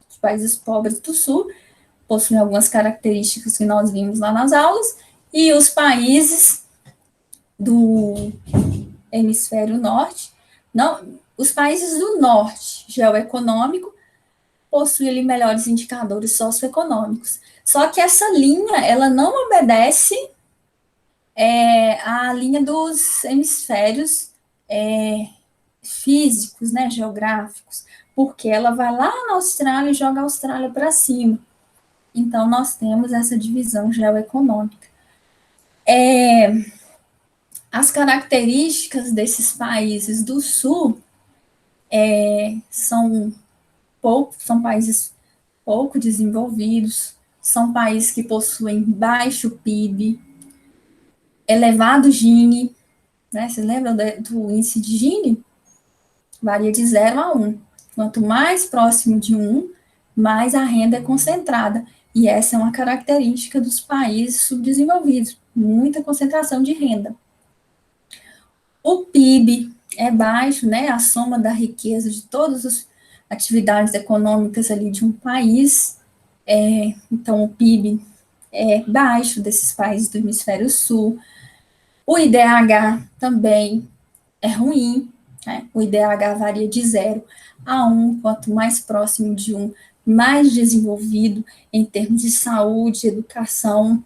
Os países pobres do sul possuem algumas características que nós vimos lá nas aulas, e os países do hemisfério norte, não, os países do norte geoeconômico possuem ali melhores indicadores socioeconômicos. Só que essa linha, ela não obedece à linha dos hemisférios físicos, né, geográficos, porque ela vai lá na Austrália e joga a Austrália para cima. Então, nós temos essa divisão geoeconômica. As características desses países do sul são países pouco desenvolvidos, são países que possuem baixo PIB, elevado Gini, né? Você lembra do índice de Gini? Varia de 0 a 1. Quanto mais próximo de 1, mais a renda é concentrada. E essa é uma característica dos países subdesenvolvidos, muita concentração de renda. O PIB é baixo, né? A soma da riqueza de todas as atividades econômicas ali de um país. Então, o PIB é baixo desses países do hemisfério sul. O IDH também é ruim, né? O IDH varia de 0 a 1, quanto mais próximo de 1, mais desenvolvido em termos de saúde, educação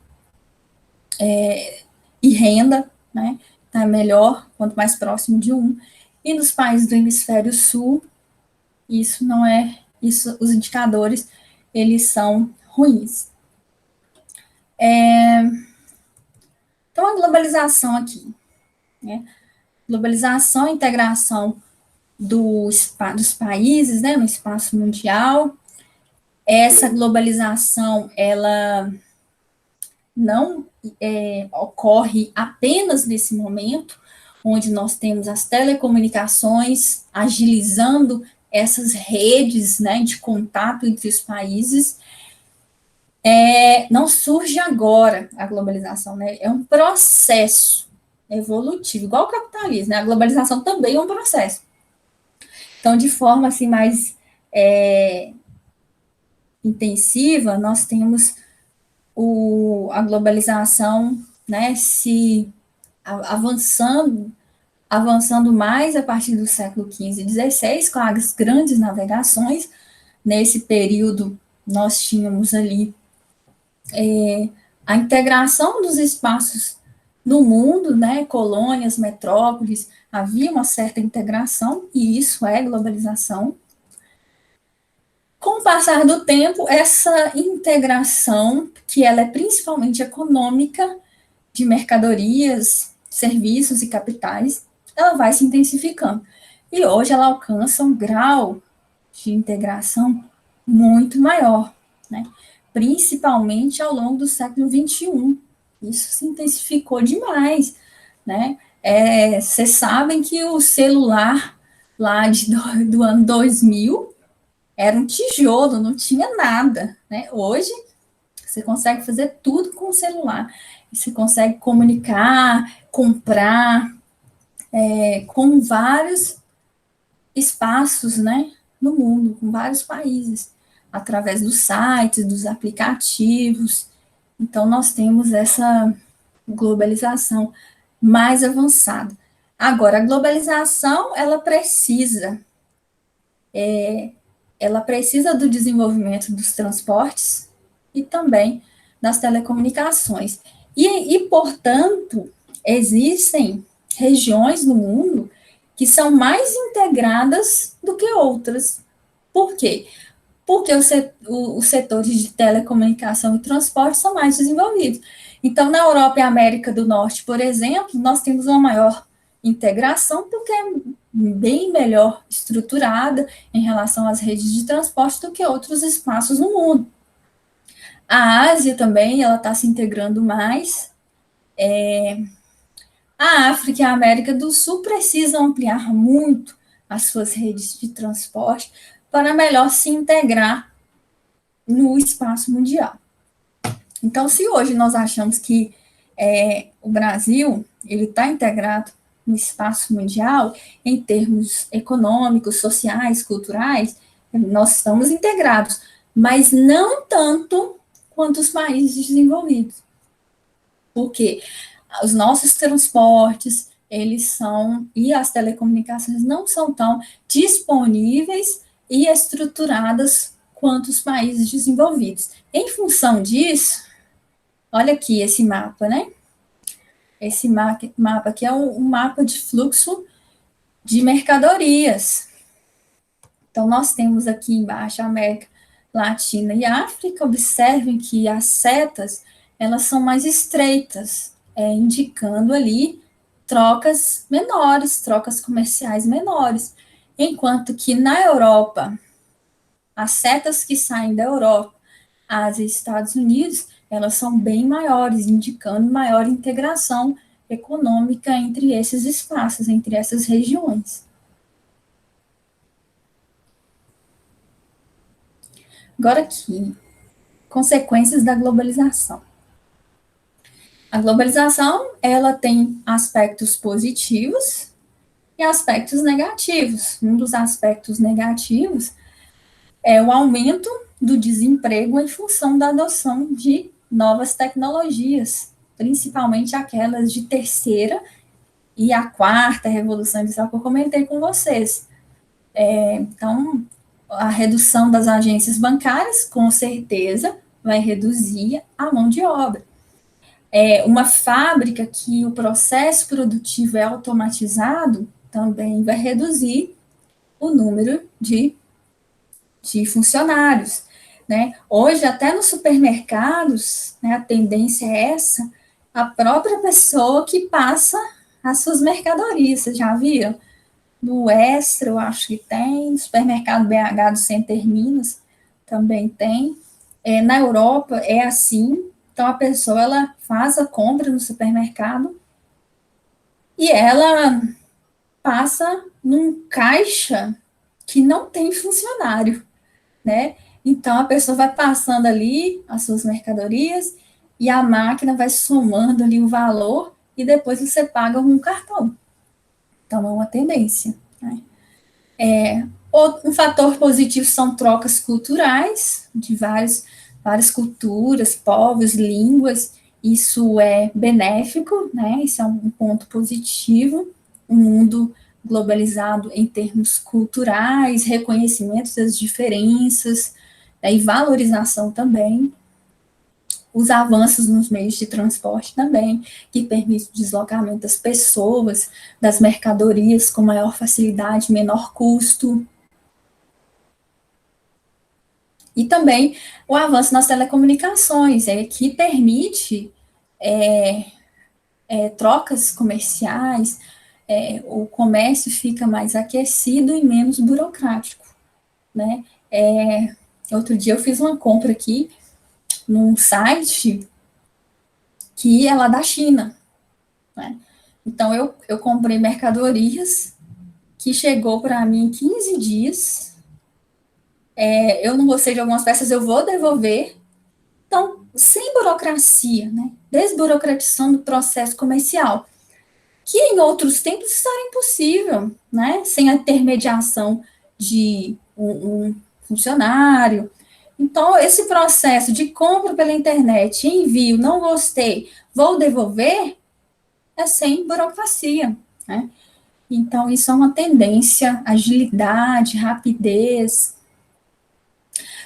e renda, né? Então, é melhor quanto mais próximo de 1. E nos países do hemisfério sul, isso não é, os indicadores, eles são ruins. Então, a globalização aqui, né? Globalização, integração dos países, né, no espaço mundial. Essa globalização, ela não ocorre apenas nesse momento, onde nós temos as telecomunicações agilizando essas redes, né, de contato entre os países. Não surge agora a globalização, né? É um processo evolutivo, igual o capitalismo, né? A globalização também é um processo. Então, de forma assim mais intensiva, nós temos a globalização, né, se avançando mais a partir do século XV e XVI, com as grandes navegações. Nesse período, nós tínhamos ali a integração dos espaços no mundo, né, colônias, metrópoles, havia uma certa integração, e isso é globalização. Com o passar do tempo, essa integração, que ela é principalmente econômica, de mercadorias, serviços e capitais, ela vai se intensificando. E hoje ela alcança um grau de integração muito maior, né? Principalmente ao longo do século XXI. Isso se intensificou demais. né? Vocês sabem que o celular lá do ano 2000 era um tijolo, não tinha nada, né? Hoje você consegue fazer tudo com o celular. Você consegue comunicar, comprar, com vários espaços, né, no mundo, com vários países, através dos sites, dos aplicativos. Então, nós temos essa globalização mais avançada. Agora, a globalização, ela precisa do desenvolvimento dos transportes e também das telecomunicações. Portanto, existem regiões no mundo que são mais integradas do que outras. Por quê? Porque os setores de telecomunicação e transporte são mais desenvolvidos. Então, na Europa e América do Norte, por exemplo, nós temos uma maior integração, porque é bem melhor estruturada em relação às redes de transporte do que outros espaços no mundo. A Ásia também, ela está se integrando mais. A África e a América do Sul precisam ampliar muito as suas redes de transporte para melhor se integrar no espaço mundial. Então, se hoje nós achamos que o Brasil ele está integrado no espaço mundial em termos econômicos, sociais, culturais, nós estamos integrados, mas não tanto quanto os países desenvolvidos. Por quê? Os nossos transportes, e as telecomunicações não são tão disponíveis e estruturadas quanto os países desenvolvidos. Em função disso, olha aqui esse mapa, né? Esse mapa aqui é um mapa de fluxo de mercadorias. Então, nós temos aqui embaixo a América Latina e África. Observem que as setas, elas são mais estreitas, indicando ali trocas menores, trocas comerciais menores. Enquanto que na Europa, as setas que saem da Europa, Ásia e Estados Unidos, elas são bem maiores, indicando maior integração econômica entre esses espaços, entre essas regiões. Agora aqui, consequências da globalização. A globalização, ela tem aspectos positivos e aspectos negativos. Um dos aspectos negativos é o aumento do desemprego em função da adoção de novas tecnologias, principalmente aquelas de terceira e a quarta revolução industrial que eu comentei com vocês. Então, a redução das agências bancárias, com certeza, vai reduzir a mão de obra. Uma fábrica que o processo produtivo é automatizado também vai reduzir o número de funcionários, né? Hoje, até nos supermercados, né, a tendência é essa, a própria pessoa que passa as suas mercadorias, vocês já viram? No Extra, eu acho que tem, no supermercado BH do Center Minas também tem. Na Europa é assim, então a pessoa ela faz a compra no supermercado e ela passa num caixa que não tem funcionário, né? Então a pessoa vai passando ali as suas mercadorias e a máquina vai somando ali o valor e depois você paga com um cartão. Então é uma tendência, né? Um fator positivo são trocas culturais de várias culturas, povos, línguas. Isso é benéfico, né? Isso é um ponto positivo. Um mundo globalizado em termos culturais, reconhecimento das diferenças, né, e valorização também. Os avanços nos meios de transporte também, que permitem o deslocamento das pessoas, das mercadorias com maior facilidade, menor custo. E também o avanço nas telecomunicações, que permite trocas comerciais, o comércio fica mais aquecido e menos burocrático, né? Outro dia eu fiz uma compra aqui num site que é lá da China, né? Então, eu comprei mercadorias que chegou para mim em 15 dias. Eu não gostei de algumas peças, eu vou devolver. Então, sem burocracia, né? Desburocratizando o processo comercial, que em outros tempos isso era impossível, né? Sem a intermediação de um funcionário. Então, esse processo de compra pela internet, envio, não gostei, vou devolver, é sem burocracia, né? Então, isso é uma tendência, agilidade, rapidez.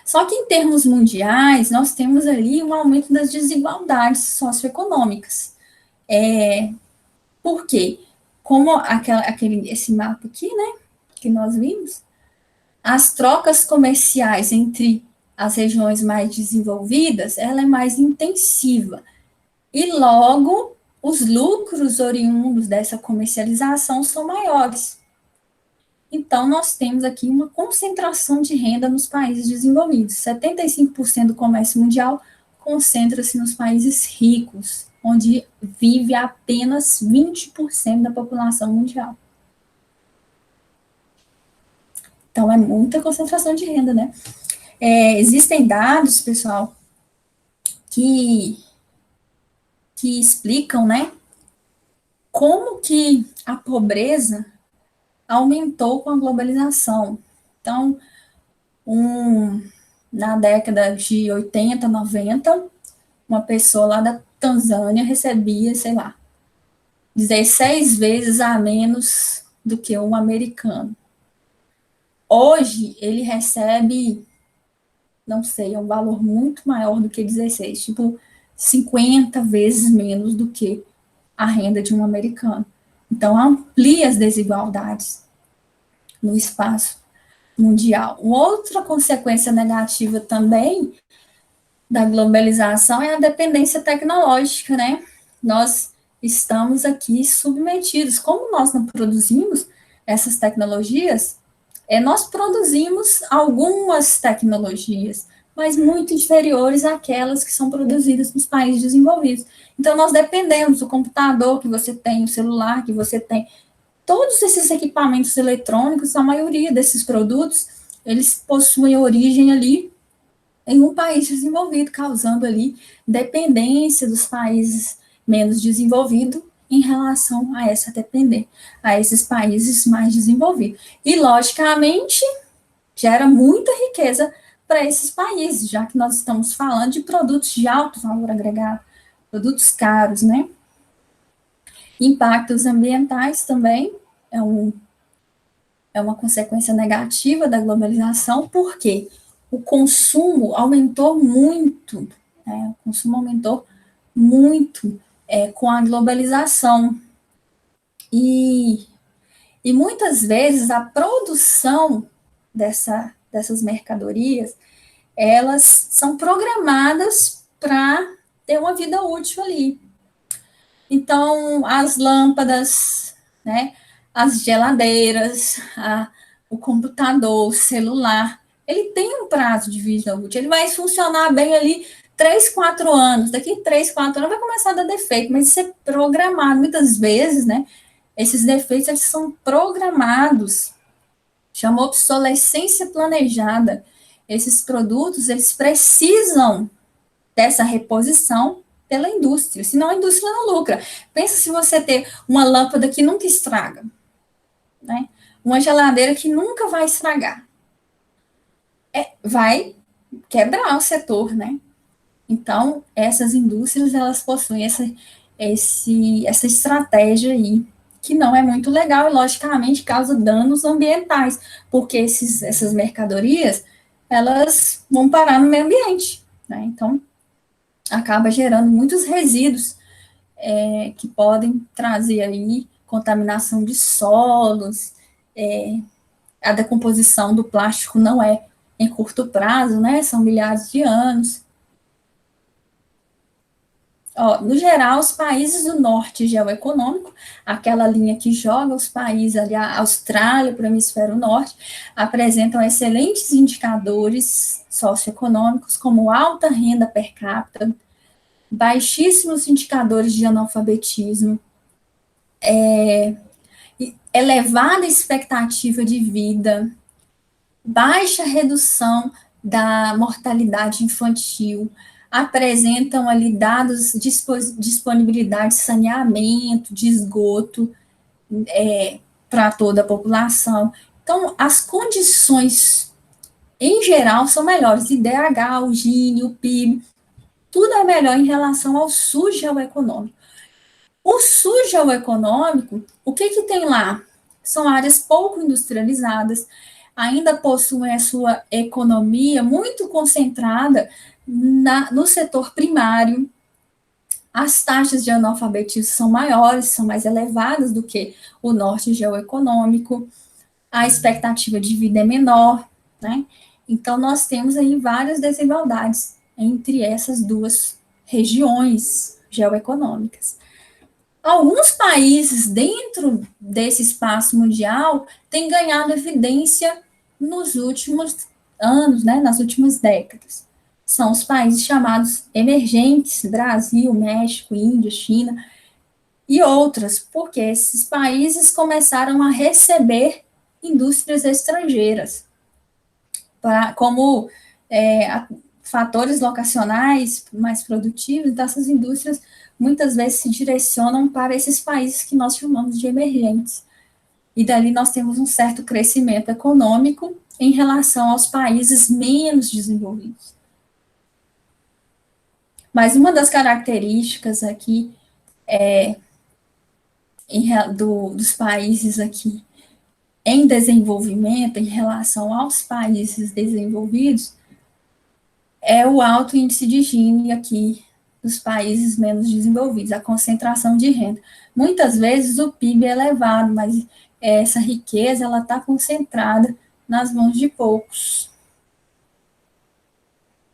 Só que em termos mundiais, nós temos ali um aumento das desigualdades socioeconômicas. Por quê? Como esse mapa aqui, né, que nós vimos, as trocas comerciais entre as regiões mais desenvolvidas, ela é mais intensiva. E logo, os lucros oriundos dessa comercialização são maiores. Então, nós temos aqui uma concentração de renda nos países desenvolvidos. 75% do comércio mundial concentra-se nos países ricos, onde vive apenas 20% da população mundial. Então, é muita concentração de renda, né? Existem dados, pessoal, que explicam, né, como que a pobreza aumentou com a globalização. Então, na década de 80, 90, uma pessoa lá da Tanzânia recebia, sei lá, 16 vezes a menos do que um americano. Hoje, ele recebe, não sei, é um valor muito maior do que 16, tipo 50 vezes menos do que a renda de um americano. Então, amplia as desigualdades no espaço mundial. Uma outra consequência negativa também da globalização é a dependência tecnológica, né? Nós estamos aqui submetidos. Como nós não produzimos essas tecnologias, nós produzimos algumas tecnologias, mas muito inferiores àquelas que são produzidas nos países desenvolvidos. Então, nós dependemos do computador que você tem, o celular que você tem, todos esses equipamentos eletrônicos, a maioria desses produtos, eles possuem origem ali em um país desenvolvido, causando ali dependência dos países menos desenvolvidos em relação a essa dependência, a esses países mais desenvolvidos. E, logicamente, gera muita riqueza para esses países, já que nós estamos falando de produtos de alto valor agregado, produtos caros, né? Impactos ambientais também é uma consequência negativa da globalização, porque o consumo aumentou muito, né? O consumo aumentou muito com a globalização. E muitas vezes a produção dessas mercadorias, elas são programadas para ter uma vida útil ali. Então, as lâmpadas, né, as geladeiras, o computador, o celular, ele tem um prazo de vida útil, ele vai funcionar bem ali 3, 4 anos, daqui 3, 4 anos vai começar a dar defeito, mas isso é programado, muitas vezes, né, esses defeitos, eles são programados, chama obsolescência planejada, esses produtos, eles precisam dessa reposição pela indústria, senão a indústria não lucra. Pensa se você ter uma lâmpada que nunca estraga, né? Uma geladeira que nunca vai estragar. Vai quebrar o setor, né? Então, essas indústrias, elas possuem essa estratégia aí, que não é muito legal e, logicamente, causa danos ambientais, porque essas mercadorias, elas vão parar no meio ambiente, né? Então, acaba gerando muitos resíduos que podem trazer aí contaminação de solos, a decomposição do plástico não é em curto prazo, né? São milhares de anos. No geral, os países do norte geoeconômico, aquela linha que joga os países ali, a Austrália para o hemisfério norte, apresentam excelentes indicadores socioeconômicos, como alta renda per capita, baixíssimos indicadores de analfabetismo, elevada expectativa de vida, baixa redução da mortalidade infantil, apresentam ali dados de disponibilidade de saneamento, de esgoto para toda a população. Então, as condições, em geral, são melhores. IDH, o Gini, o PIB, tudo é melhor em relação ao SUS geoeconômico. O SUS geoeconômico, o que tem lá? São áreas pouco industrializadas, ainda possuem a sua economia muito concentrada no setor primário. As taxas de analfabetismo são maiores, são mais elevadas do que o norte geoeconômico, a expectativa de vida é menor, né? Então, nós temos aí várias desigualdades entre essas duas regiões geoeconômicas. Alguns países dentro desse espaço mundial têm ganhado evidência nos últimos anos, né, nas últimas décadas. São os países chamados emergentes, Brasil, México, Índia, China e outras, porque esses países começaram a receber indústrias estrangeiras como fatores locacionais mais produtivos. Então, essas indústrias muitas vezes se direcionam para esses países que nós chamamos de emergentes. E dali nós temos um certo crescimento econômico em relação aos países menos desenvolvidos. Mas uma das características aqui dos países aqui em desenvolvimento em relação aos países desenvolvidos é o alto índice de Gini aqui dos países menos desenvolvidos, a concentração de renda. Muitas vezes o PIB é elevado, mas essa riqueza ela está concentrada nas mãos de poucos.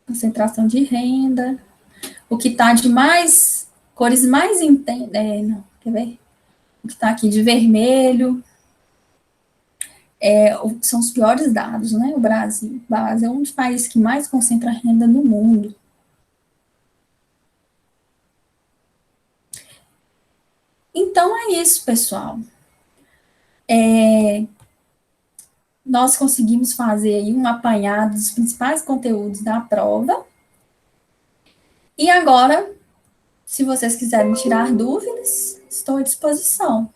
Concentração de renda. O que está de mais, cores mais intensas, quer ver? O que está aqui de vermelho, são os piores dados, né? O Brasil é um dos países que mais concentra renda no mundo. Então, é isso, pessoal. Nós conseguimos fazer aí um apanhado dos principais conteúdos da prova. E agora, se vocês quiserem tirar dúvidas, estou à disposição.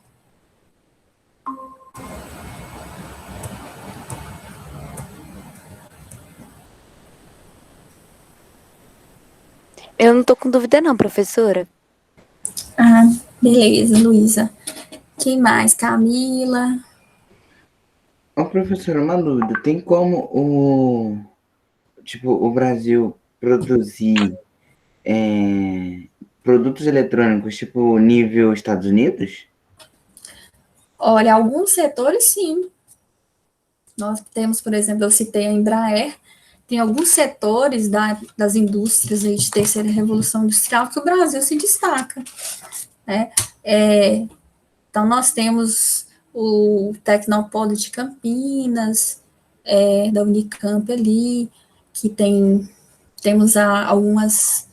Eu não tô com dúvida não, professora. Ah, beleza, Luísa. Quem mais? Camila? Ô, professora, uma dúvida. Tem como o Brasil produzir produtos eletrônicos, tipo, nível Estados Unidos? Olha, alguns setores, sim. Nós temos, por exemplo, eu citei a Embraer, tem alguns setores das indústrias aí de terceira revolução industrial que o Brasil se destaca, né? Então, nós temos o Tecnopolo de Campinas, da Unicamp ali, que temos alguns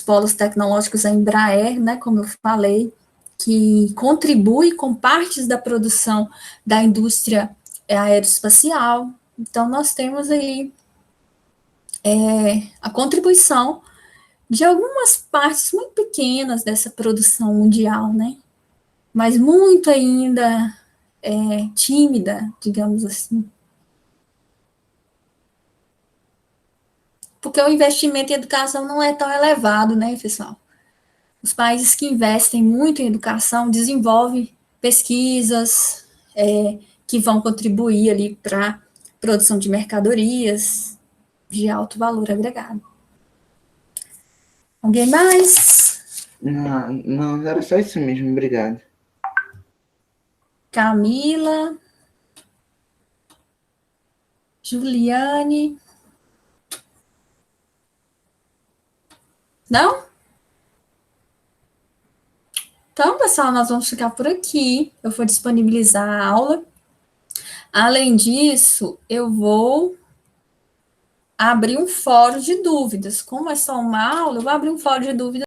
polos tecnológicos, a Embraer, né, como eu falei, que contribui com partes da produção da indústria aeroespacial. Então, nós temos aí a contribuição de algumas partes muito pequenas dessa produção mundial, né? Mas muito ainda tímida, digamos assim. Porque o investimento em educação não é tão elevado, né, pessoal? Os países que investem muito em educação desenvolvem pesquisas que vão contribuir ali para a produção de mercadorias de alto valor agregado. Alguém mais? Não, era só isso mesmo, obrigado. Camila? Juliane? Não? Então, pessoal, nós vamos ficar por aqui. Eu vou disponibilizar a aula. Além disso, eu vou abrir um fórum de dúvidas. Como é só uma aula, eu vou abrir um fórum de dúvidas